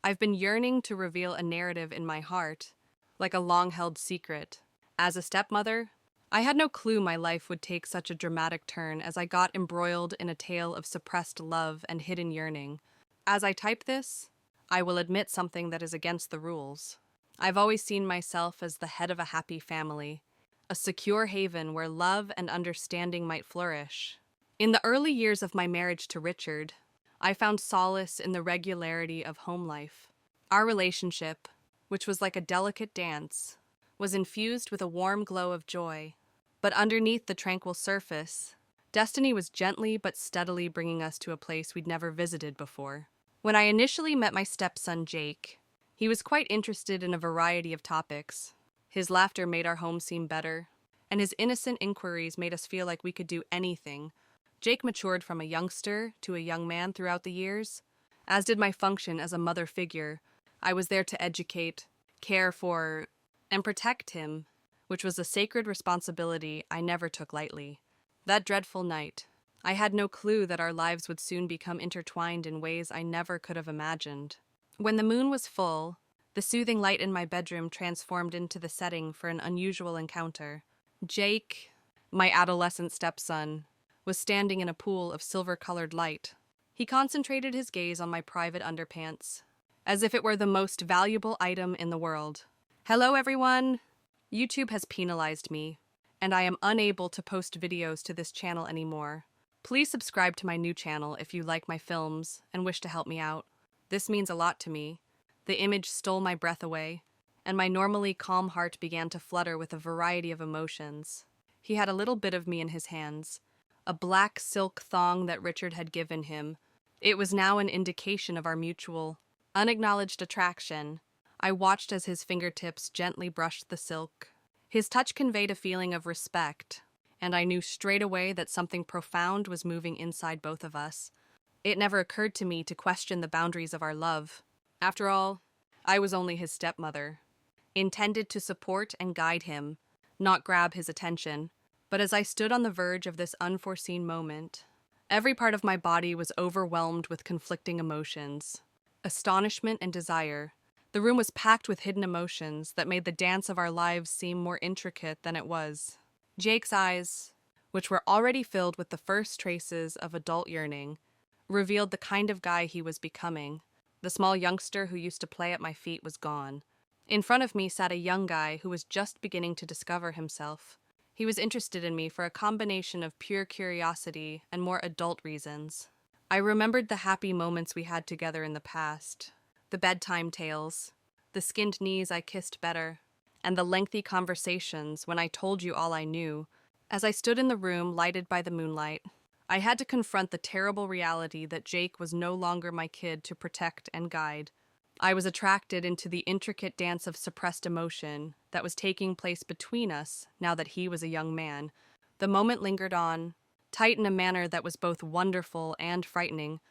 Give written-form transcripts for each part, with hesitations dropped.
I've been yearning to reveal a narrative in my heart, like a long-held secret. As a stepmother, I had no clue my life would take such a dramatic turn as I got embroiled in a tale of suppressed love and hidden yearning. As I type this, I will admit something that is against the rules. I've always seen myself as the head of a happy family, a secure haven where love and understanding might flourish. In the early years of my marriage to Richard, I found solace in the regularity of home life. Our relationship, which was like a delicate dance, was infused with a warm glow of joy. But underneath the tranquil surface, destiny was gently but steadily bringing us to a place we'd never visited before. When I initially met my stepson, Jake, he was quite interested in a variety of topics. His laughter made our home seem better, and his innocent inquiries made us feel like we could do anything. Jake matured from a youngster to a young man throughout the years, as did my function as a mother figure. I was there to educate, care for, and protect him, which was a sacred responsibility I never took lightly. That dreadful night, I had no clue that our lives would soon become intertwined in ways I never could have imagined. When the moon was full, the soothing light in my bedroom transformed into the setting for an unusual encounter. Jake, my adolescent stepson, was standing in a pool of silver-colored light. He concentrated his gaze on my private underpants, as if it were the most valuable item in the world. Hello, everyone! YouTube has penalized me, and I am unable to post videos to this channel anymore. Please subscribe to my new channel if you like my films and wish to help me out. This means a lot to me. The image stole my breath away, and my normally calm heart began to flutter with a variety of emotions. He had a little bit of me in his hands, a black silk thong that Richard had given him. It was now an indication of our mutual, unacknowledged attraction. I watched as his fingertips gently brushed the silk. His touch conveyed a feeling of respect, and I knew straight away that something profound was moving inside both of us. It never occurred to me to question the boundaries of our love. After all, I was only his stepmother, intended to support and guide him, not grab his attention. But as I stood on the verge of this unforeseen moment, every part of my body was overwhelmed with conflicting emotions. Astonishment and desire. The room was packed with hidden emotions that made the dance of our lives seem more intricate than it was. Jake's eyes, which were already filled with the first traces of adult yearning, revealed the kind of guy he was becoming. The small youngster who used to play at my feet was gone. In front of me sat a young guy who was just beginning to discover himself. He was interested in me for a combination of pure curiosity and more adult reasons. I remembered the happy moments we had together in the past, the bedtime tales, the skinned knees I kissed better, and the lengthy conversations when I told you all I knew. As I stood in the room lighted by the moonlight, I had to confront the terrible reality that Jake was no longer my kid to protect and guide. I was attracted into the intricate dance of suppressed emotion that was taking place between us now that he was a young man. The moment lingered on, tight in a manner that was both wonderful and frightening.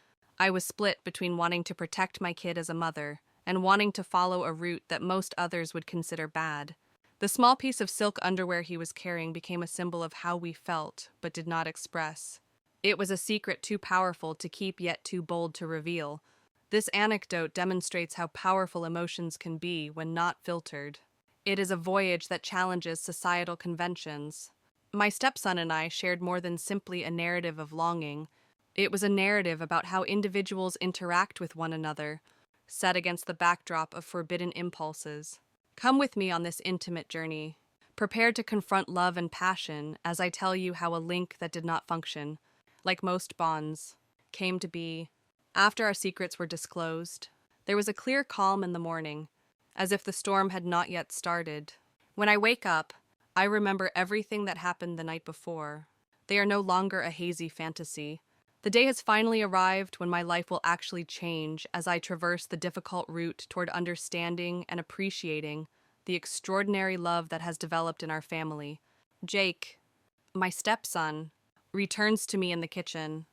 I was split between wanting to protect my kid as a mother and wanting to follow a route that most others would consider bad. The small piece of silk underwear he was carrying became a symbol of how we felt but did not express. It was a secret too powerful to keep yet too bold to reveal. This anecdote demonstrates how powerful emotions can be when not filtered. It is a voyage that challenges societal conventions. My stepson and I shared more than simply a narrative of longing. It was a narrative about how individuals interact with one another, set against the backdrop of forbidden impulses. Come with me on this intimate journey, prepared to confront love and passion as I tell you how a link that did not function, like most bonds, came to be. After our secrets were disclosed, there was a clear calm in the morning, as if the storm had not yet started. When I wake up, I remember everything that happened the night before. They are no longer a hazy fantasy. The day has finally arrived when my life will actually change as I traverse the difficult route toward understanding and appreciating the extraordinary love that has developed in our family. Jake, my stepson, returns to me in the kitchen,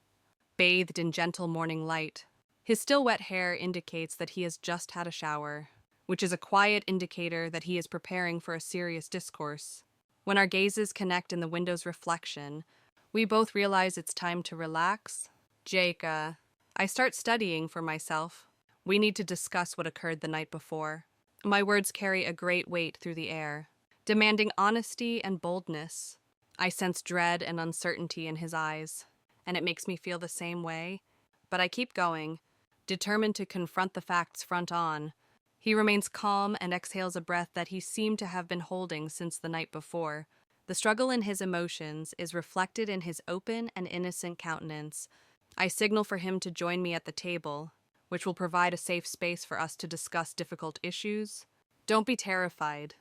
bathed in gentle morning light. His still wet hair indicates that he has just had a shower, which is a quiet indicator that he is preparing for a serious discourse. When our gazes connect in the window's reflection, we both realize it's time to relax. Jake, I start studying for myself. We need to discuss what occurred the night before. My words carry a great weight through the air, demanding honesty and boldness. I sense dread and uncertainty in his eyes, and it makes me feel the same way. But I keep going, determined to confront the facts front on. He remains calm and exhales a breath that he seemed to have been holding since the night before. The struggle in his emotions is reflected in his open and innocent countenance. I signal for him to join me at the table, which will provide a safe space for us to discuss difficult issues. Don't be terrified.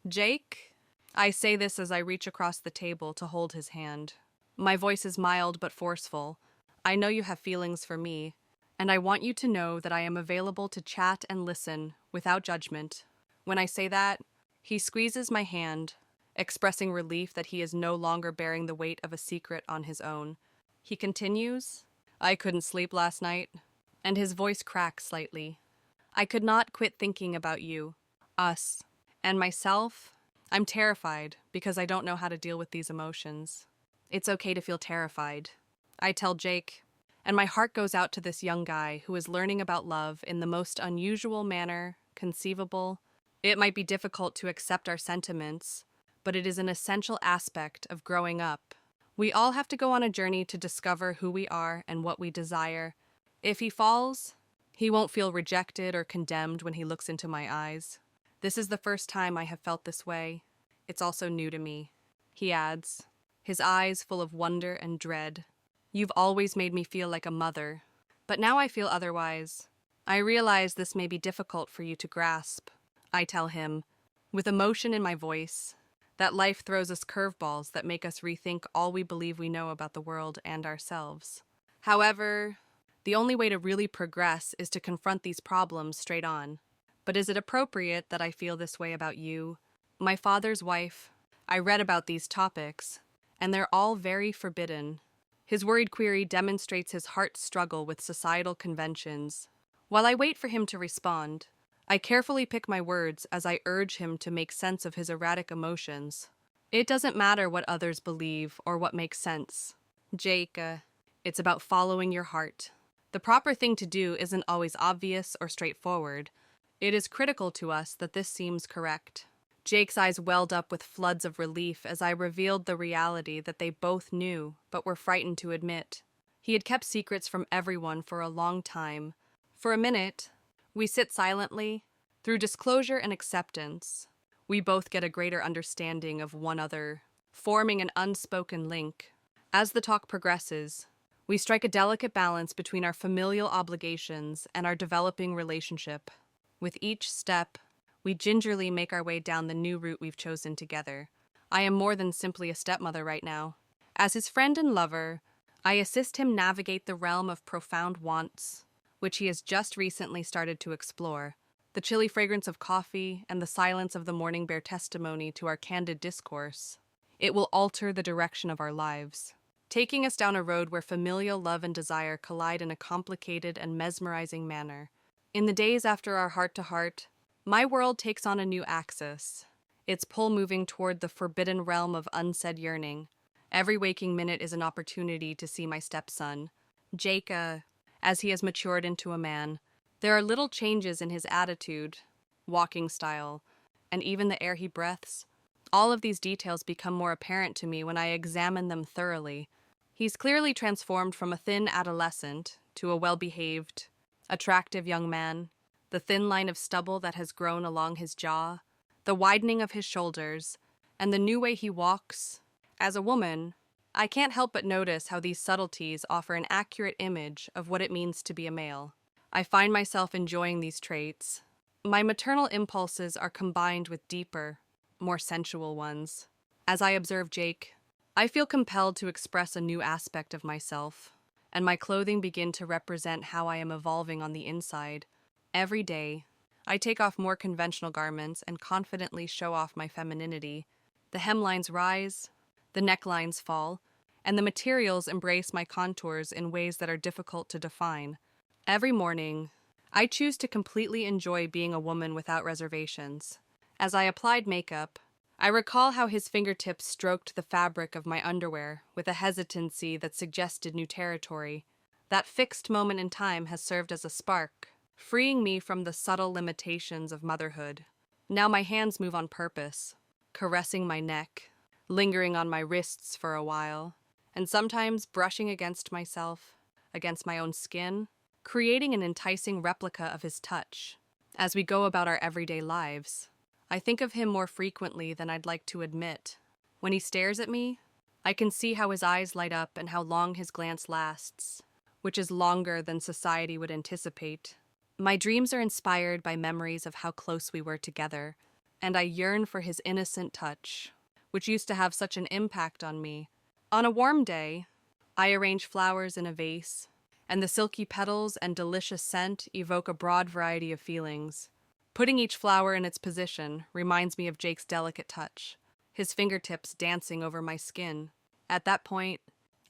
Jake? I say this as I reach across the table to hold his hand. My voice is mild but forceful. I know you have feelings for me, and I want you to know that I am available to chat and listen without judgment. When I say that, he squeezes my hand, expressing relief that he is no longer bearing the weight of a secret on his own. He continues, I couldn't sleep last night, and his voice cracks slightly. I could not quit thinking about you, us, and myself. I'm terrified because I don't know how to deal with these emotions. It's okay to feel terrified, I tell Jake, and my heart goes out to this young guy who is learning about love in the most unusual manner conceivable. It might be difficult to accept our sentiments, but it is an essential aspect of growing up. We all have to go on a journey to discover who we are and what we desire. If he falls, he won't feel rejected or condemned when he looks into my eyes. This is the first time I have felt this way. It's also new to me, he adds, his eyes full of wonder and dread. You've always made me feel like a mother, but now I feel otherwise. I realize this may be difficult for you to grasp, I tell him, with emotion in my voice, that life throws us curveballs that make us rethink all we believe we know about the world and ourselves. However, the only way to really progress is to confront these problems straight on. But is it appropriate that I feel this way about you, my father's wife? I read about these topics, and they're all very forbidden. His worried query demonstrates his heart's struggle with societal conventions. While I wait for him to respond, I carefully pick my words as I urge him to make sense of his erratic emotions. It doesn't matter what others believe or what makes sense. Jake, it's about following your heart. The proper thing to do isn't always obvious or straightforward. It is critical to us that this seems correct. Jake's eyes welled up with floods of relief as I revealed the reality that they both knew but were frightened to admit. He had kept secrets from everyone for a long time. For a minute, we sit silently. Through disclosure and acceptance, we both get a greater understanding of one another, forming an unspoken link. As the talk progresses, we strike a delicate balance between our familial obligations and our developing relationship. With each step, we gingerly make our way down the new route we've chosen together. I am more than simply a stepmother right now. As his friend and lover, I assist him navigate the realm of profound wants, which he has just recently started to explore. The chilly fragrance of coffee and the silence of the morning bear testimony to our candid discourse. It will alter the direction of our lives, taking us down a road where familial love and desire collide in a complicated and mesmerizing manner. In the days after our heart-to-heart, my world takes on a new axis, its pull moving toward the forbidden realm of unsaid yearning. Every waking minute is an opportunity to see my stepson, Jake, as he has matured into a man. There are little changes in his attitude, walking style, and even the air he breathes. All of these details become more apparent to me when I examine them thoroughly. He's clearly transformed from a thin adolescent to a well-behaved, attractive young man. The thin line of stubble that has grown along his jaw, the widening of his shoulders, and the new way he walks. As a woman, I can't help but notice how these subtleties offer an accurate image of what it means to be a male. I find myself enjoying these traits. My maternal impulses are combined with deeper, more sensual ones. As I observe Jake, I feel compelled to express a new aspect of myself, and my clothing begin to represent how I am evolving on the inside. Every day, I take off more conventional garments and confidently show off my femininity. The hemlines rise, the necklines fall, and the materials embrace my contours in ways that are difficult to define. Every morning, I choose to completely enjoy being a woman without reservations. As I applied makeup, I recall how his fingertips stroked the fabric of my underwear with a hesitancy that suggested new territory. That fixed moment in time has served as a spark, freeing me from the subtle limitations of motherhood. Now my hands move on purpose, caressing my neck, lingering on my wrists for a while, and sometimes brushing against myself, against my own skin, creating an enticing replica of his touch. As we go about our everyday lives, I think of him more frequently than I'd like to admit. When he stares at me, I can see how his eyes light up and how long his glance lasts, which is longer than society would anticipate. My dreams are inspired by memories of how close we were together, and I yearn for his innocent touch, which used to have such an impact on me. On a warm day, I arrange flowers in a vase, and the silky petals and delicious scent evoke a broad variety of feelings. Putting each flower in its position reminds me of Jake's delicate touch, his fingertips dancing over my skin. At that point,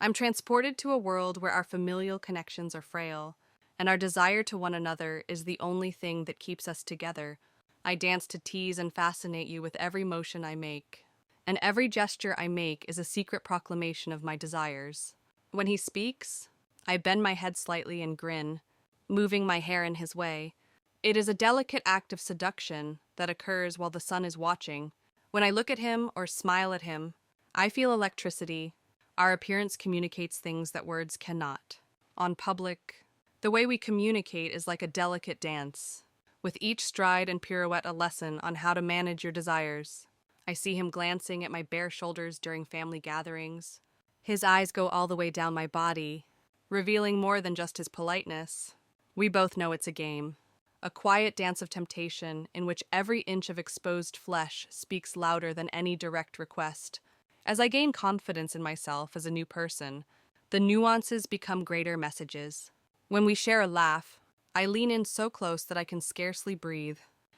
I'm transported to a world where our familial connections are frail, and our desire to one another is the only thing that keeps us together. I dance to tease and fascinate you with every motion I make, and every gesture I make is a secret proclamation of my desires. When he speaks, I bend my head slightly and grin, moving my hair in his way. It is a delicate act of seduction that occurs while the sun is watching. When I look at him or smile at him, I feel electricity. Our appearance communicates things that words cannot. On public, the way we communicate is like a delicate dance, with each stride and pirouette a lesson on how to manage your desires. I see him glancing at my bare shoulders during family gatherings. His eyes go all the way down my body, revealing more than just his politeness. We both know it's a game, a quiet dance of temptation in which every inch of exposed flesh speaks louder than any direct request. As I gain confidence in myself as a new person, the nuances become greater messages. When we share a laugh, I lean in so close that I can scarcely breathe.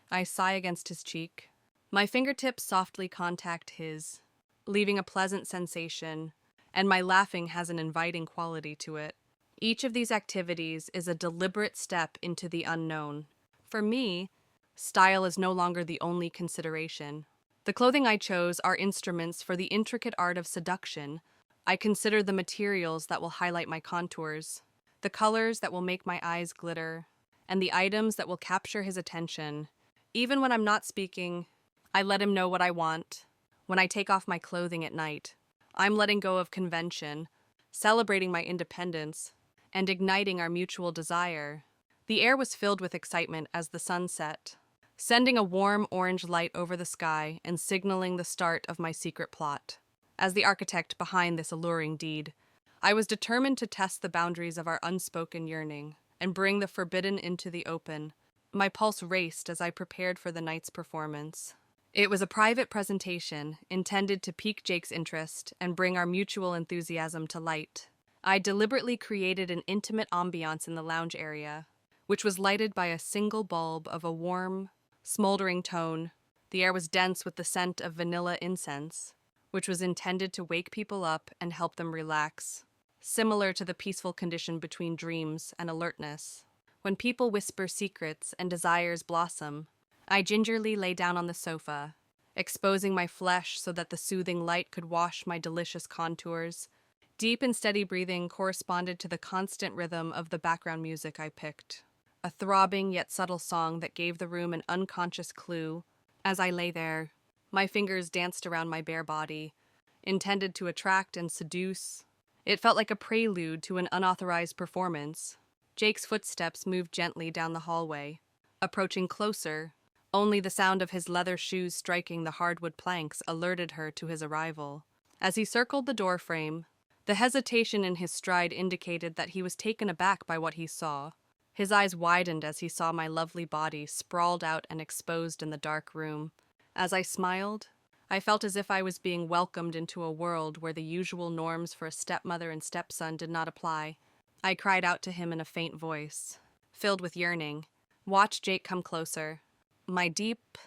I sigh against his cheek. My fingertips softly contact his, leaving a pleasant sensation, and my laughing has an inviting quality to it. Each of these activities is a deliberate step into the unknown. For me, style is no longer the only consideration. The clothing I chose are instruments for the intricate art of seduction. I consider the materials that will highlight my contours, the colors that will make my eyes glitter, and the items that will capture his attention. Even when I'm not speaking, I let him know what I want. When I take off my clothing at night, I'm letting go of convention, celebrating my independence, and igniting our mutual desire. The air was filled with excitement as the sun set, sending a warm orange light over the sky and signaling the start of my secret plot. As the architect behind this alluring deed, I was determined to test the boundaries of our unspoken yearning and bring the forbidden into the open. My pulse raced as I prepared for the night's performance. It was a private presentation intended to pique Jake's interest and bring our mutual enthusiasm to light. I deliberately created an intimate ambiance in the lounge area, which was lighted by a single bulb of a warm, smoldering tone. The air was dense with the scent of vanilla incense, which was intended to wake people up and help them relax, similar to the peaceful condition between dreams and alertness. When people whisper secrets and desires blossom, I gingerly lay down on the sofa, exposing my flesh so that the soothing light could wash my delicious contours. Deep and steady breathing corresponded to the constant rhythm of the background music I picked, a throbbing yet subtle song that gave the room an unconscious clue. As I lay there, my fingers danced around my bare body, intended to attract and seduce. It felt like a prelude to an unauthorized performance. Jake's footsteps moved gently down the hallway, approaching closer. Only the sound of his leather shoes striking the hardwood planks alerted her to his arrival. As he circled the doorframe, the hesitation in his stride indicated that he was taken aback by what he saw. His eyes widened as he saw my lovely body sprawled out and exposed in the dark room. As I smiled, I felt as if I was being welcomed into a world where the usual norms for a stepmother and stepson did not apply. I cried out to him in a faint voice, filled with yearning. Watch Jake come closer. My deep,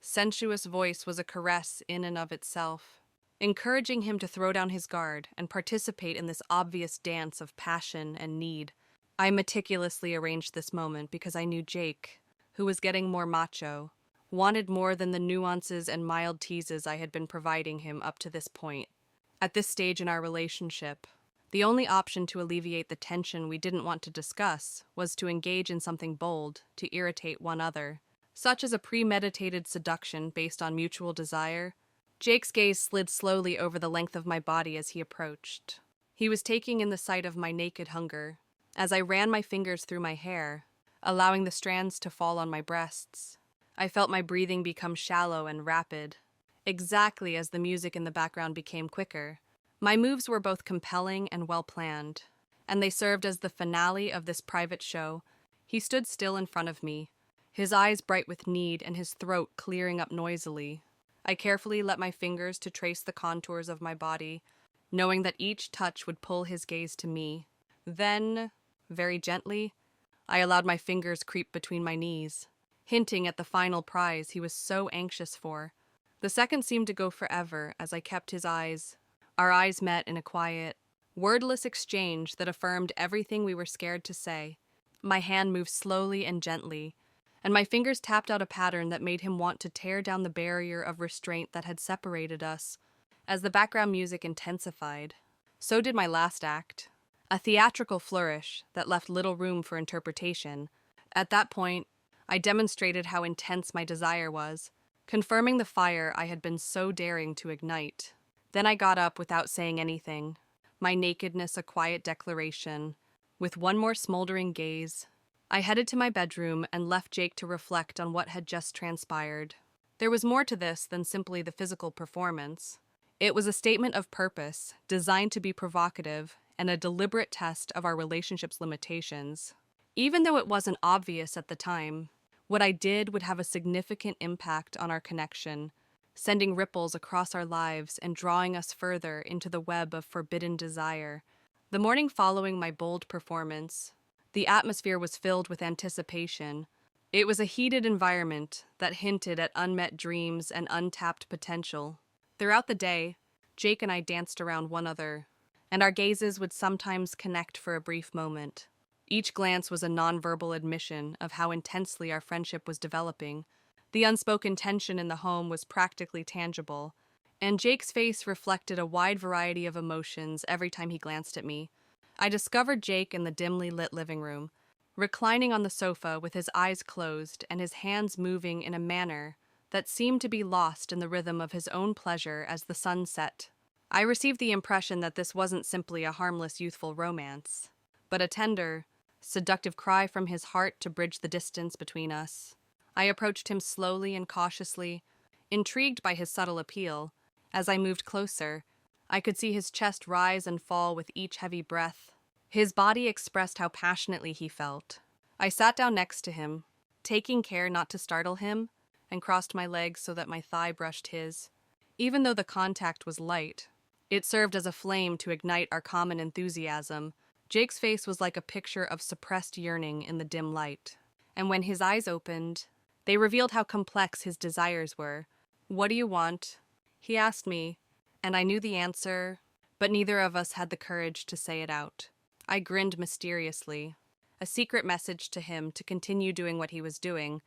sensuous voice was a caress in and of itself, encouraging him to throw down his guard and participate in this obvious dance of passion and need. I meticulously arranged this moment because I knew Jake, who was getting more macho, wanted more than the nuances and mild teases I had been providing him up to this point. At this stage in our relationship, The only option to alleviate the tension we didn't want to discuss was to engage in something bold to irritate one other, such as a premeditated seduction based on mutual desire. Jake's gaze slid slowly over the length of my body as he approached. He was taking in the sight of my naked hunger. As I ran my fingers through my hair, allowing the strands to fall on my breasts, I felt my breathing become shallow and rapid, exactly as the music in the background became quicker. My moves were both compelling and well-planned, and they served as the finale of this private show. He stood still in front of me, his eyes bright with need and his throat clearing up noisily. I carefully let my fingers to trace the contours of my body, knowing that each touch would pull his gaze to me. Then, very gently, I allowed my fingers creep between my knees, hinting at the final prize he was so anxious for. The second seemed to go forever as I kept his eyes. Our eyes met in a quiet, wordless exchange that affirmed everything we were scared to say. My hand moved slowly and gently, and my fingers tapped out a pattern that made him want to tear down the barrier of restraint that had separated us. As the background music intensified, so did my last act, a theatrical flourish that left little room for interpretation. At that point, I demonstrated how intense my desire was, confirming the fire I had been so daring to ignite. Then I got up without saying anything, my nakedness a quiet declaration. With one more smoldering gaze, I headed to my bedroom and left Jake to reflect on what had just transpired. There was more to this than simply the physical performance. It was a statement of purpose, designed to be provocative, and a deliberate test of our relationship's limitations. Even though it wasn't obvious at the time, what I did would have a significant impact on our connection, sending ripples across our lives and drawing us further into the web of forbidden desire. The morning following my bold performance, the atmosphere was filled with anticipation. It was a heated environment that hinted at unmet dreams and untapped potential. Throughout the day, Jake and I danced around one another, and our gazes would sometimes connect for a brief moment. Each glance was a nonverbal admission of how intensely our friendship was developing. The unspoken tension in the home was practically tangible, and Jake's face reflected a wide variety of emotions every time he glanced at me. I discovered Jake in the dimly lit living room, reclining on the sofa with his eyes closed and his hands moving in a manner that seemed to be lost in the rhythm of his own pleasure as the sun set. I received the impression that this wasn't simply a harmless youthful romance, but a tender, seductive cry from his heart to bridge the distance between us. I approached him slowly and cautiously, intrigued by his subtle appeal. As I moved closer, I could see his chest rise and fall with each heavy breath. His body expressed how passionately he felt. I sat down next to him, taking care not to startle him, and crossed my legs so that my thigh brushed his. Even though the contact was light, it served as a flame to ignite our common enthusiasm. Jake's face was like a picture of suppressed yearning in the dim light, and when his eyes opened, they revealed how complex his desires were. "What do you want?" he asked me, and I knew the answer, but neither of us had the courage to say it out. I grinned mysteriously, a secret message to him to continue doing what he was doing,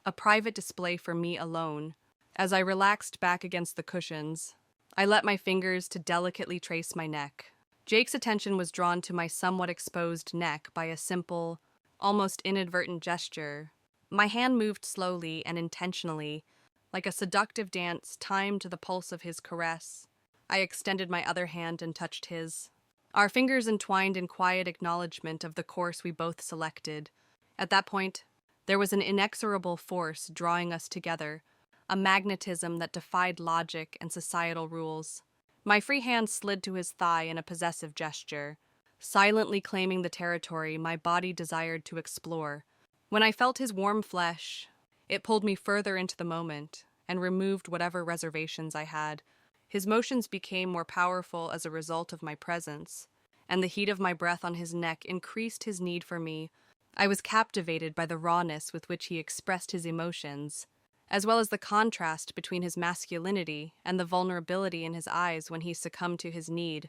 a private display for me alone. As I relaxed back against the cushions, I let my fingers to delicately trace my neck. Jake's attention was drawn to my somewhat exposed neck by a simple, almost inadvertent gesture. My hand moved slowly and intentionally, like a seductive dance timed to the pulse of his caress. I extended my other hand and touched his. Our fingers entwined in quiet acknowledgement of the course we both selected. At that point, there was an inexorable force drawing us together, a magnetism that defied logic and societal rules. My free hand slid to his thigh in a possessive gesture, silently claiming the territory my body desired to explore. When I felt his warm flesh, it pulled me further into the moment and removed whatever reservations I had. His motions became more powerful as a result of my presence, and the heat of my breath on his neck increased his need for me. I was captivated by the rawness with which he expressed his emotions, as well as the contrast between his masculinity and the vulnerability in his eyes when he succumbed to his need.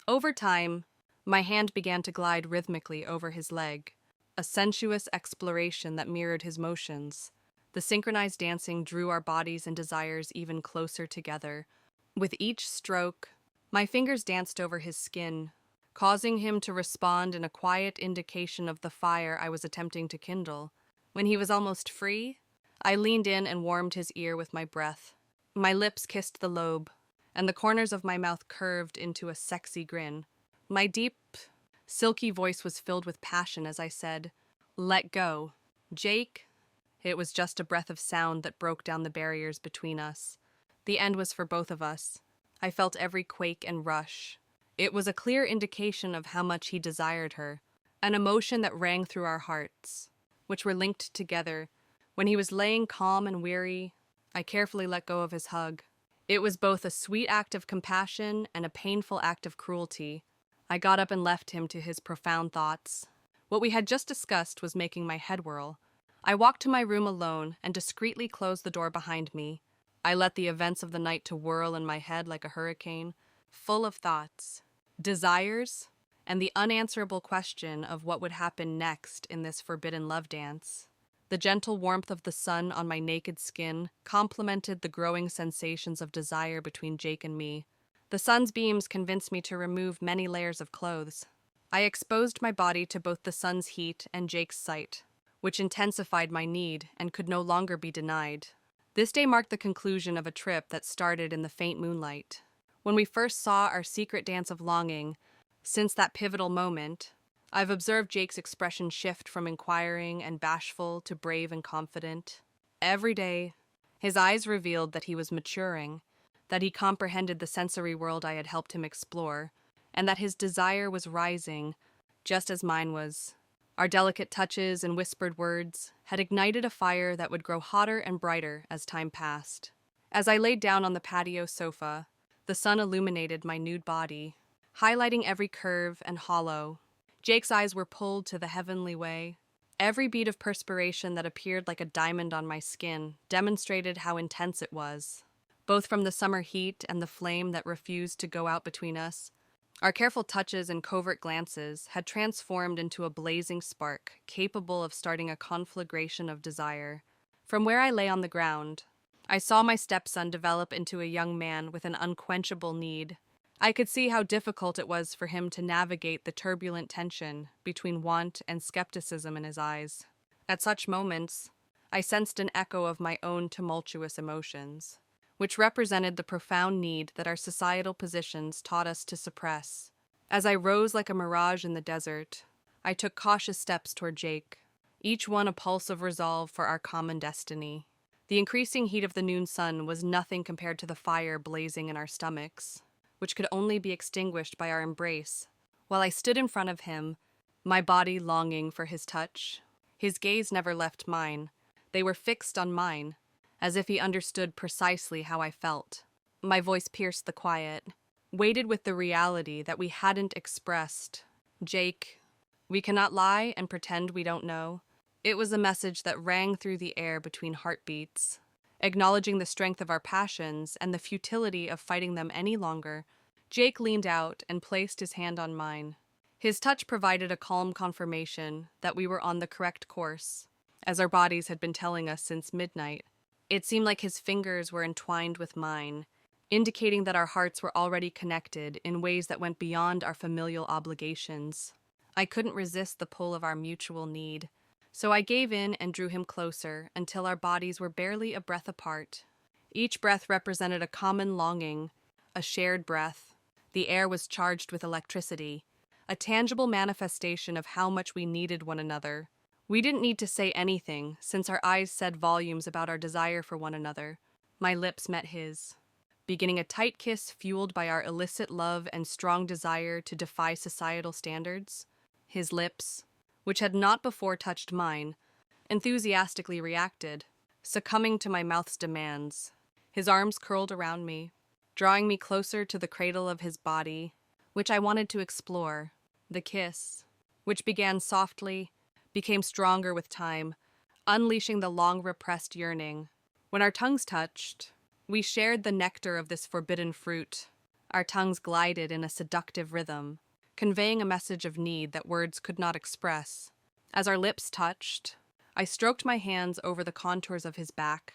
Over time, my hand began to glide rhythmically over his leg, a sensuous exploration that mirrored his motions. The synchronized dancing drew our bodies and desires even closer together. With each stroke, my fingers danced over his skin, causing him to respond in a quiet indication of the fire I was attempting to kindle. When he was almost free, I leaned in and warmed his ear with my breath. My lips kissed the lobe, and the corners of my mouth curved into a sexy grin. My deep, silky voice was filled with passion as I said, "Let go. Jake." It was just a breath of sound that broke down the barriers between us. The end was for both of us. I felt every quake and rush. It was a clear indication of how much he desired her, an emotion that rang through our hearts, which were linked together. When he was laying calm and weary, I carefully let go of his hug. It was both a sweet act of compassion and a painful act of cruelty. I got up and left him to his profound thoughts. What we had just discussed was making my head whirl. I walked to my room alone and discreetly closed the door behind me. I let the events of the night to whirl in my head like a hurricane, full of thoughts, desires, and the unanswerable question of what would happen next in this forbidden love dance. The gentle warmth of the sun on my naked skin complemented the growing sensations of desire between Jake and me. The sun's beams convinced me to remove many layers of clothes. I exposed my body to both the sun's heat and Jake's sight, which intensified my need and could no longer be denied. This day marked the conclusion of a trip that started in the faint moonlight. When we first saw our secret dance of longing, since that pivotal moment, I've observed Jake's expression shift from inquiring and bashful to brave and confident. Every day, his eyes revealed that he was maturing, that he comprehended the sensory world I had helped him explore, and that his desire was rising, just as mine was. Our delicate touches and whispered words had ignited a fire that would grow hotter and brighter as time passed. As I laid down on the patio sofa, the sun illuminated my nude body, highlighting every curve and hollow. Jake's eyes were pulled to the heavenly way. Every bead of perspiration that appeared like a diamond on my skin demonstrated how intense it was, both from the summer heat and the flame that refused to go out between us. Our careful touches and covert glances had transformed into a blazing spark, capable of starting a conflagration of desire. From where I lay on the ground, I saw my stepson develop into a young man with an unquenchable need. I could see how difficult it was for him to navigate the turbulent tension between want and skepticism in his eyes. At such moments, I sensed an echo of my own tumultuous emotions, which represented the profound need that our societal positions taught us to suppress. As I rose like a mirage in the desert, I took cautious steps toward Jake, each one a pulse of resolve for our common destiny. The increasing heat of the noon sun was nothing compared to the fire blazing in our stomachs, which could only be extinguished by our embrace. While I stood in front of him, my body longing for his touch, his gaze never left mine. They were fixed on mine, as if he understood precisely how I felt. My voice pierced the quiet, weighted with the reality that we hadn't expressed. "Jake, we cannot lie and pretend we don't know." It was a message that rang through the air between heartbeats, acknowledging the strength of our passions and the futility of fighting them any longer. Jake leaned out and placed his hand on mine. His touch provided a calm confirmation that we were on the correct course, as our bodies had been telling us since midnight. It seemed like his fingers were entwined with mine, indicating that our hearts were already connected in ways that went beyond our familial obligations. I couldn't resist the pull of our mutual need, so I gave in and drew him closer until our bodies were barely a breath apart. Each breath represented a common longing, a shared breath. The air was charged with electricity, a tangible manifestation of how much we needed one another. We didn't need to say anything, since our eyes said volumes about our desire for one another. My lips met his, beginning a tight kiss fueled by our illicit love and strong desire to defy societal standards. His lips, which had not before touched mine, enthusiastically reacted, succumbing to my mouth's demands. His arms curled around me, drawing me closer to the cradle of his body, which I wanted to explore. The kiss, which began softly, became stronger with time, unleashing the long-repressed yearning. When our tongues touched, we shared the nectar of this forbidden fruit. Our tongues glided in a seductive rhythm, conveying a message of need that words could not express. As our lips touched, I stroked my hands over the contours of his back.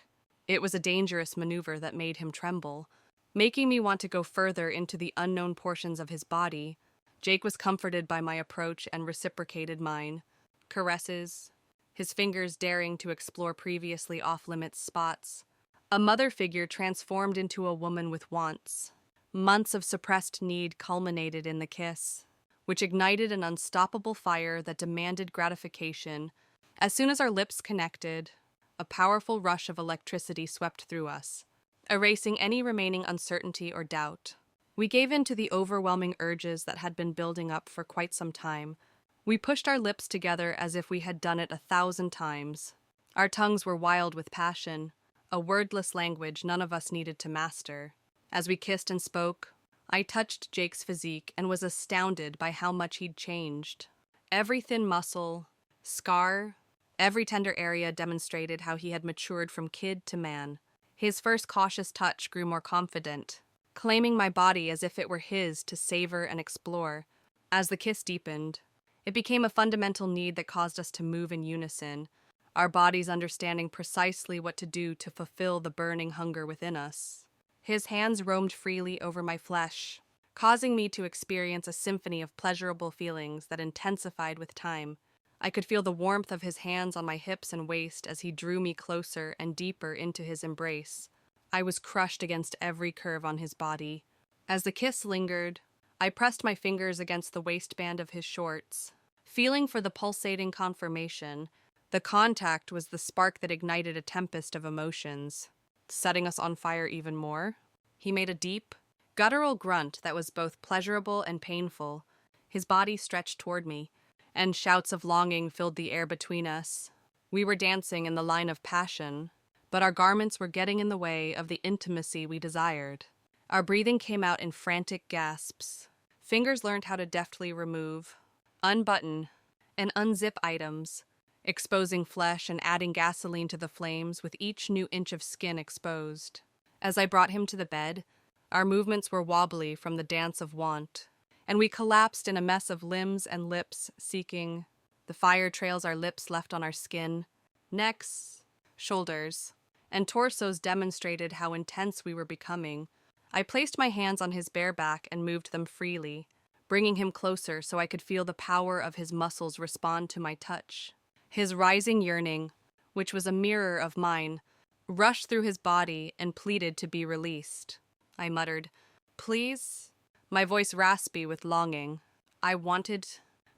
It was a dangerous maneuver that made him tremble, making me want to go further into the unknown portions of his body. Jake was comforted by my approach and reciprocated mine. Caresses, his fingers daring to explore previously off-limits spots. A mother figure transformed into a woman with wants. Months of suppressed need culminated in the kiss, which ignited an unstoppable fire that demanded gratification. As soon as our lips connected, a powerful rush of electricity swept through us, erasing any remaining uncertainty or doubt. We gave in to the overwhelming urges that had been building up for quite some time. We pushed our lips together as if we had done it 1,000 times. Our tongues were wild with passion, a wordless language none of us needed to master. As we kissed and spoke, I touched Jake's physique and was astounded by how much he'd changed. Every thin muscle, scar, every tender area demonstrated how he had matured from kid to man. His first cautious touch grew more confident, claiming my body as if it were his to savor and explore. As the kiss deepened, it became a fundamental need that caused us to move in unison, our bodies understanding precisely what to do to fulfill the burning hunger within us. His hands roamed freely over my flesh, causing me to experience a symphony of pleasurable feelings that intensified with time. I could feel the warmth of his hands on my hips and waist as he drew me closer and deeper into his embrace. I was crushed against every curve on his body. As the kiss lingered, I pressed my fingers against the waistband of his shorts, feeling for the pulsating confirmation. The contact was the spark that ignited a tempest of emotions, setting us on fire even more. He made a deep, guttural grunt that was both pleasurable and painful. His body stretched toward me, and shouts of longing filled the air between us. We were dancing in the line of passion, but our garments were getting in the way of the intimacy we desired. Our breathing came out in frantic gasps. Fingers learned how to deftly remove, unbutton, and unzip items, exposing flesh and adding gasoline to the flames with each new inch of skin exposed. As I brought him to the bed, our movements were wobbly from the dance of want, and we collapsed in a mess of limbs and lips seeking the fire trails our lips left on our skin. Necks, shoulders, and torsos demonstrated how intense we were becoming. I placed my hands on his bare back and moved them freely, bringing him closer so I could feel the power of his muscles respond to my touch. His rising yearning, which was a mirror of mine, rushed through his body and pleaded to be released. I muttered, "Please?" My voice raspy with longing. I wanted,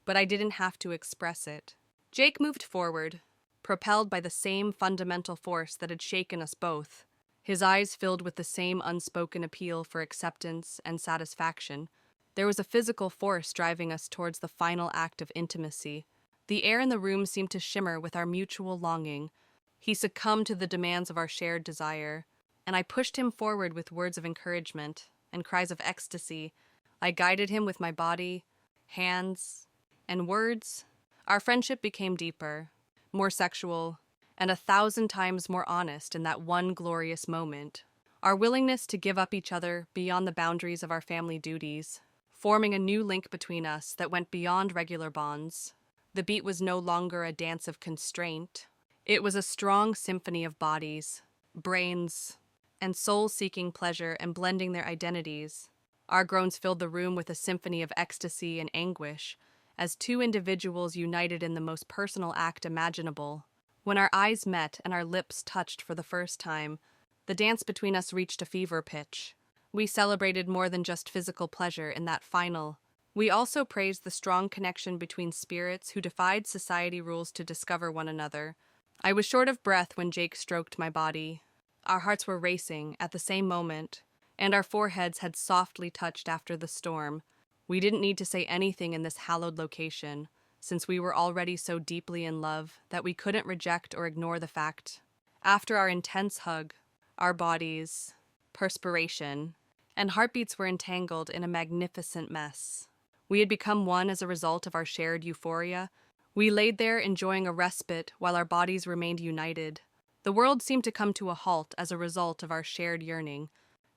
but I didn't have to express it. Jake moved forward, propelled by the same fundamental force that had shaken us both. His eyes filled with the same unspoken appeal for acceptance and satisfaction. There was a physical force driving us towards the final act of intimacy. The air in the room seemed to shimmer with our mutual longing. He succumbed to the demands of our shared desire, and I pushed him forward with words of encouragement and cries of ecstasy. I guided him with my body, hands, and words. Our friendship became deeper, more sexual, and 1,000 times more honest in that one glorious moment. Our willingness to give up each other beyond the boundaries of our family duties, forming a new link between us that went beyond regular bonds. The beat was no longer a dance of constraint. It was a strong symphony of bodies, brains, and souls seeking pleasure and blending their identities. Our groans filled the room with a symphony of ecstasy and anguish, as two individuals united in the most personal act imaginable. When our eyes met and our lips touched for the first time, the dance between us reached a fever pitch. We celebrated more than just physical pleasure in that final. We also praised the strong connection between spirits who defied society rules to discover one another. I was short of breath when Jake stroked my body. Our hearts were racing at the same moment, and our foreheads had softly touched after the storm. We didn't need to say anything in this hallowed location, since we were already so deeply in love that we couldn't reject or ignore the fact. After our intense hug, our bodies, perspiration, and heartbeats were entangled in a magnificent mess. We had become one as a result of our shared euphoria. We laid there enjoying a respite while our bodies remained united. The world seemed to come to a halt as a result of our shared yearning,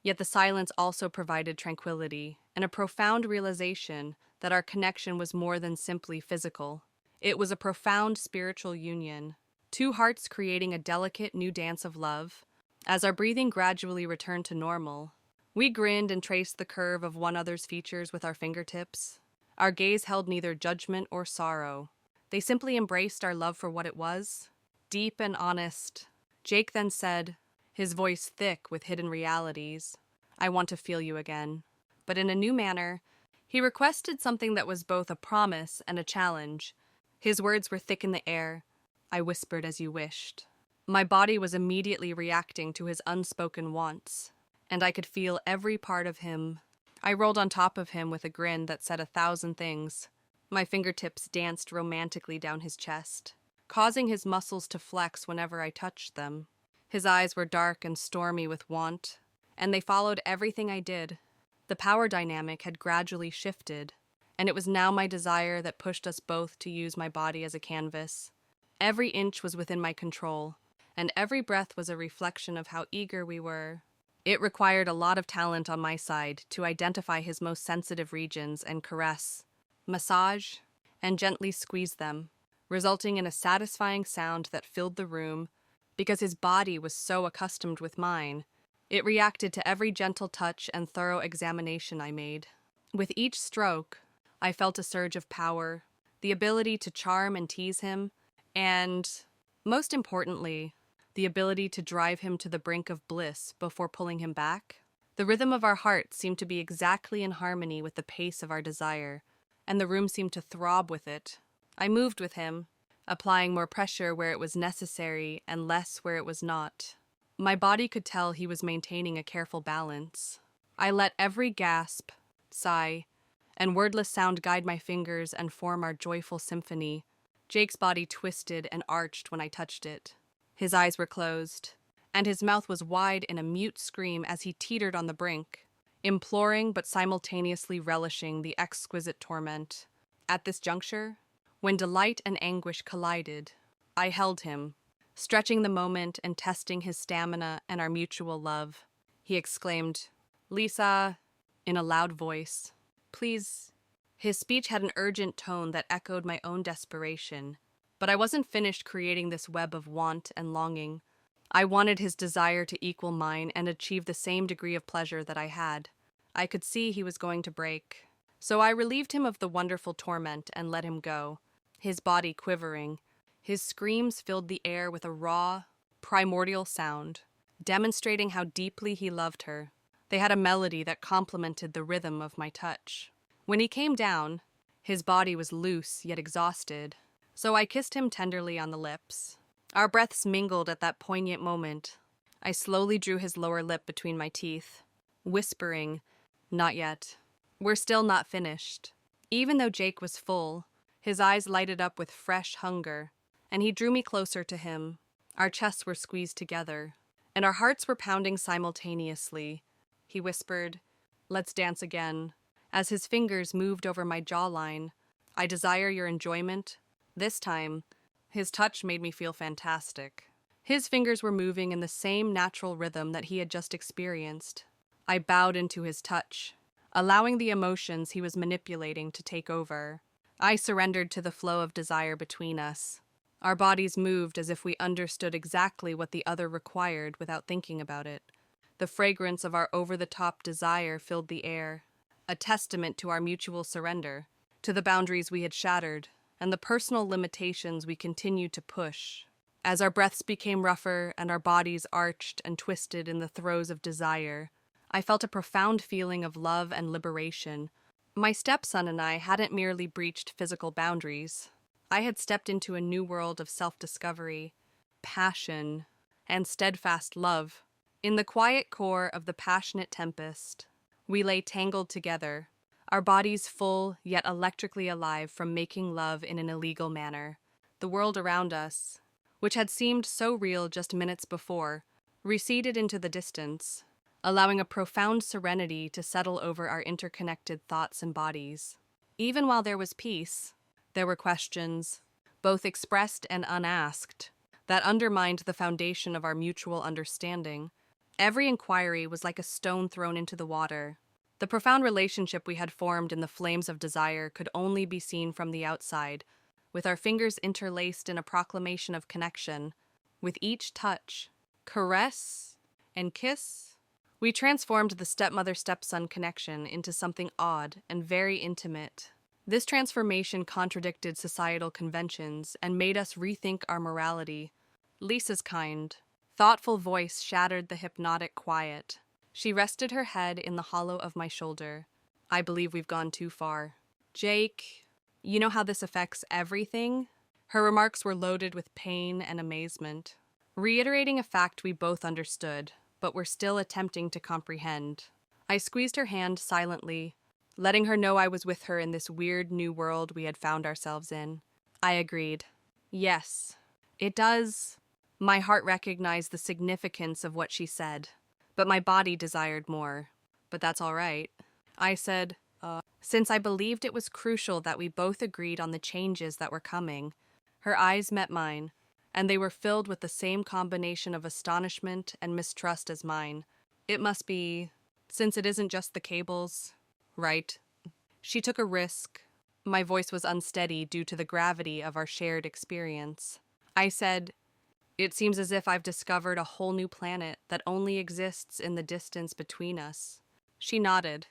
yet the silence also provided tranquility and a profound realization that our connection was more than simply physical. It was a profound spiritual union, two hearts creating a delicate new dance of love. As our breathing gradually returned to normal, we grinned and traced the curve of one another's features with our fingertips. Our gaze held neither judgment or sorrow. They simply embraced our love for what it was, deep and honest. Jake then said, his voice thick with hidden realities, "I want to feel you again." But in a new manner, he requested something that was both a promise and a challenge. His words were thick in the air. I whispered as you wished. My body was immediately reacting to his unspoken wants, and I could feel every part of him. I rolled on top of him with a grin that said 1,000 things. My fingertips danced romantically down his chest, causing his muscles to flex whenever I touched them. His eyes were dark and stormy with want, and they followed everything I did. The power dynamic had gradually shifted, and it was now my desire that pushed us both to use my body as a canvas. Every inch was within my control, and every breath was a reflection of how eager we were. It required a lot of talent on my side to identify his most sensitive regions and caress, massage, and gently squeeze them, resulting in a satisfying sound that filled the room. Because his body was so accustomed with mine, it reacted to every gentle touch and thorough examination I made. With each stroke, I felt a surge of power, the ability to charm and tease him, and, most importantly, the ability to drive him to the brink of bliss before pulling him back. The rhythm of our hearts seemed to be exactly in harmony with the pace of our desire, and the room seemed to throb with it. I moved with him, applying more pressure where it was necessary and less where it was not. My body could tell he was maintaining a careful balance. I let every gasp, sigh, and wordless sound guide my fingers and form our joyful symphony. Jake's body twisted and arched when I touched it. His eyes were closed, and his mouth was wide in a mute scream as he teetered on the brink, imploring but simultaneously relishing the exquisite torment. At this juncture, when delight and anguish collided, I held him, stretching the moment and testing his stamina and our mutual love. He exclaimed, "Lisa," in a loud voice, "please." His speech had an urgent tone that echoed my own desperation, but I wasn't finished creating this web of want and longing. I wanted his desire to equal mine and achieve the same degree of pleasure that I had. I could see he was going to break, so I relieved him of the wonderful torment and let him go, his body quivering. His screams filled the air with a raw, primordial sound, demonstrating how deeply he loved her. They had a melody that complemented the rhythm of my touch. When he came down, his body was loose yet exhausted, so I kissed him tenderly on the lips. Our breaths mingled at that poignant moment. I slowly drew his lower lip between my teeth, whispering, "Not yet. We're still not finished." Even though Jake was full, his eyes lighted up with fresh hunger, and he drew me closer to him. Our chests were squeezed together, and our hearts were pounding simultaneously. He whispered, "Let's dance again." As his fingers moved over my jawline, "I desire your enjoyment." This time, his touch made me feel fantastic. His fingers were moving in the same natural rhythm that he had just experienced. I bowed into his touch, allowing the emotions he was manipulating to take over. I surrendered to the flow of desire between us. Our bodies moved as if we understood exactly what the other required without thinking about it. The fragrance of our over-the-top desire filled the air, a testament to our mutual surrender, to the boundaries we had shattered, and the personal limitations we continued to push. As our breaths became rougher and our bodies arched and twisted in the throes of desire, I felt a profound feeling of love and liberation. My stepson and I hadn't merely breached physical boundaries. I had stepped into a new world of self-discovery, passion, and steadfast love. In the quiet core of the passionate tempest, we lay tangled together, our bodies full yet electrically alive from making love in an illegal manner. The world around us, which had seemed so real just minutes before, receded into the distance, allowing a profound serenity to settle over our interconnected thoughts and bodies. Even while there was peace, there were questions, both expressed and unasked, that undermined the foundation of our mutual understanding. Every inquiry was like a stone thrown into the water. The profound relationship we had formed in the flames of desire could only be seen from the outside, with our fingers interlaced in a proclamation of connection. With each touch, caress, and kiss, we transformed the stepmother-stepson connection into something odd and very intimate. This transformation contradicted societal conventions and made us rethink our morality. Lisa's kind, thoughtful voice shattered the hypnotic quiet. She rested her head in the hollow of my shoulder. I believe we've gone too far. Jake, you know how this affects everything? Her remarks were loaded with pain and amazement, reiterating a fact we both understood, but were still attempting to comprehend. I squeezed her hand silently, letting her know I was with her in this weird new world we had found ourselves in. I agreed. Yes, it does. My heart recognized the significance of what she said, but my body desired more. But that's all right. I said, since I believed it was crucial that we both agreed on the changes that were coming. Her eyes met mine, and they were filled with the same combination of astonishment and mistrust as mine. It must be, since it isn't just the cables, right? She took a risk. My voice was unsteady due to the gravity of our shared experience. I said, it seems as if I've discovered a whole new planet that only exists in the distance between us. She nodded,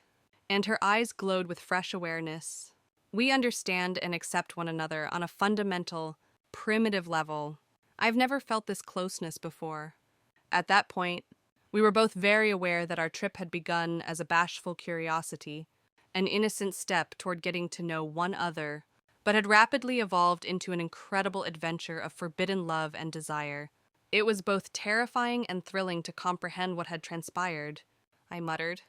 and her eyes glowed with fresh awareness. We understand and accept one another on a fundamental, primitive level. I've never felt this closeness before. At that point, we were both very aware that our trip had begun as a bashful curiosity, an innocent step toward getting to know one other, but had rapidly evolved into an incredible adventure of forbidden love and desire. It was both terrifying and thrilling to comprehend what had transpired, I muttered,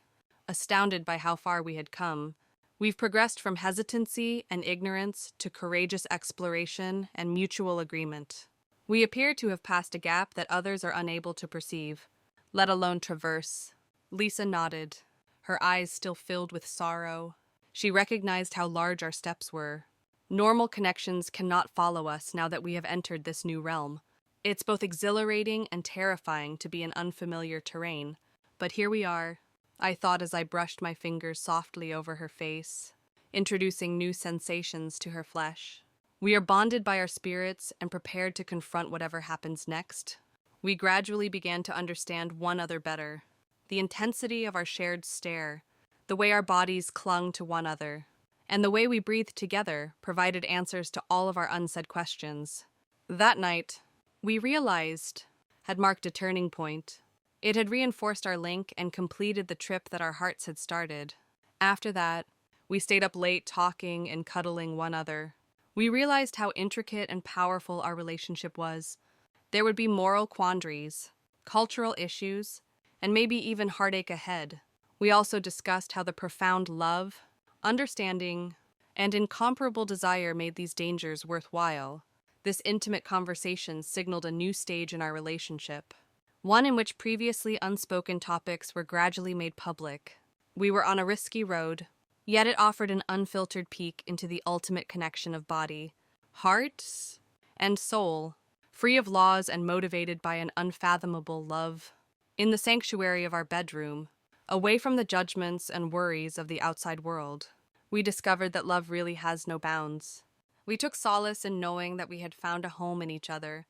astounded by how far we had come. We've progressed from hesitancy and ignorance to courageous exploration and mutual agreement. We appear to have passed a gap that others are unable to perceive, let alone traverse. Lisa nodded, her eyes still filled with sorrow. She recognized how large our steps were. Normal connections cannot follow us now that we have entered this new realm. It's both exhilarating and terrifying to be in unfamiliar terrain. But here we are, I thought as I brushed my fingers softly over her face, introducing new sensations to her flesh. We are bonded by our spirits and prepared to confront whatever happens next. We gradually began to understand one another better. The intensity of our shared stare, the way our bodies clung to one another, and the way we breathed together provided answers to all of our unsaid questions. That night, we realized, had marked a turning point. It had reinforced our link and completed the trip that our hearts had started. After that, we stayed up late talking and cuddling one another. We realized how intricate and powerful our relationship was. There would be moral quandaries, cultural issues, and maybe even heartache ahead. We also discussed how the profound love, understanding, and incomparable desire made these dangers worthwhile. This intimate conversation signaled a new stage in our relationship, one in which previously unspoken topics were gradually made public. We were on a risky road, yet it offered an unfiltered peek into the ultimate connection of body, heart, and soul, free of laws and motivated by an unfathomable love. In the sanctuary of our bedroom, away from the judgments and worries of the outside world, we discovered that love really has no bounds. We took solace in knowing that we had found a home in each other,